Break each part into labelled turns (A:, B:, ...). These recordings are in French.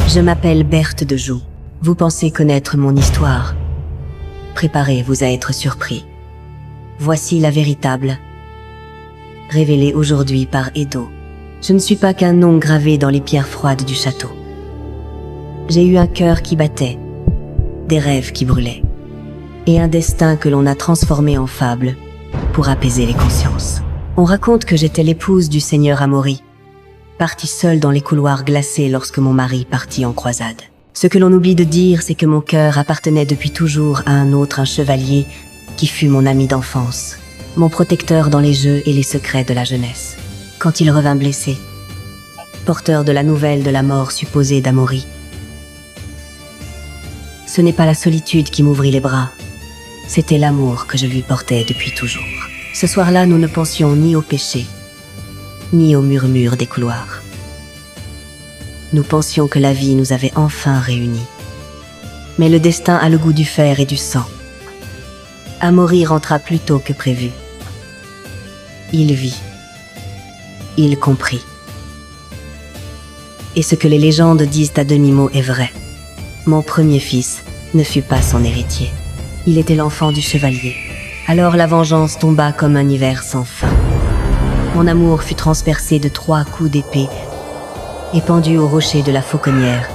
A: Je m'appelle Berthe de Joux. Vous pensez connaître mon histoire. Préparez-vous à être surpris. Voici la véritable, révélée aujourd'hui par Edo. Je ne suis pas qu'un nom gravé dans les pierres froides du château. J'ai eu un cœur qui battait, des rêves qui brûlaient, et un destin que l'on a transformé en fable pour apaiser les consciences. On raconte que j'étais l'épouse du seigneur Amaury, partie seule dans les couloirs glacés lorsque mon mari partit en croisade. Ce que l'on oublie de dire, c'est que mon cœur appartenait depuis toujours à un chevalier qui fut mon ami d'enfance, mon protecteur dans les jeux et les secrets de la jeunesse. Quand il revint blessé, porteur de la nouvelle de la mort supposée d'Amaury, ce n'est pas la solitude qui m'ouvrit les bras, c'était l'amour que je lui portais depuis toujours. Ce soir-là, nous ne pensions ni au péché, ni aux murmures des couloirs. Nous pensions que la vie nous avait enfin réunis. Mais le destin a le goût du fer et du sang. Amaury rentra plus tôt que prévu. Il vit. Il comprit. Et ce que les légendes disent à demi-mot est vrai. Mon premier fils ne fut pas son héritier. Il était l'enfant du chevalier. Alors la vengeance tomba comme un hiver sans fin. Mon amour fut transpercé de 3 coups d'épée et pendu au rocher de la fauconnière,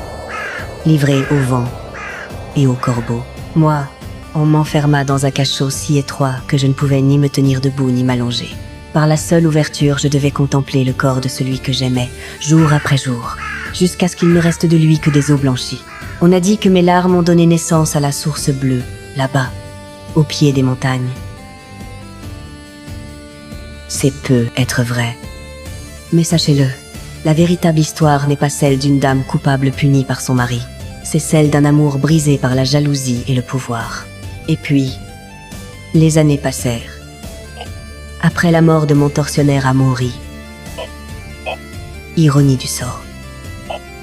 A: livré au vent et aux corbeaux. Moi, on m'enferma dans un cachot si étroit que je ne pouvais ni me tenir debout ni m'allonger. Par la seule ouverture, je devais contempler le corps de celui que j'aimais, jour après jour, jusqu'à ce qu'il ne reste de lui que des os blanchis. On a dit que mes larmes ont donné naissance à la source bleue, là-bas, au pied des montagnes. C'est peu être vrai. Mais sachez-le, la véritable histoire n'est pas celle d'une dame coupable punie par son mari. C'est celle d'un amour brisé par la jalousie et le pouvoir. Et puis, les années passèrent. Après la mort de mon tortionnaire Amaury, ironie du sort,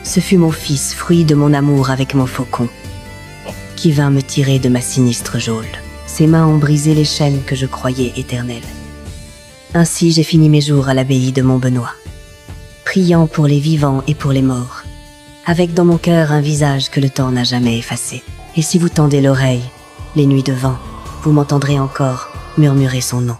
A: ce fut mon fils, fruit de mon amour avec mon faucon, qui vint me tirer de ma sinistre geôle. Ses mains ont brisé les chaînes que je croyais éternelles. Ainsi j'ai fini mes jours à l'abbaye de Montbenoît, priant pour les vivants et pour les morts, avec dans mon cœur un visage que le temps n'a jamais effacé. Et si vous tendez l'oreille, les nuits de vent, vous m'entendrez encore murmurer son nom.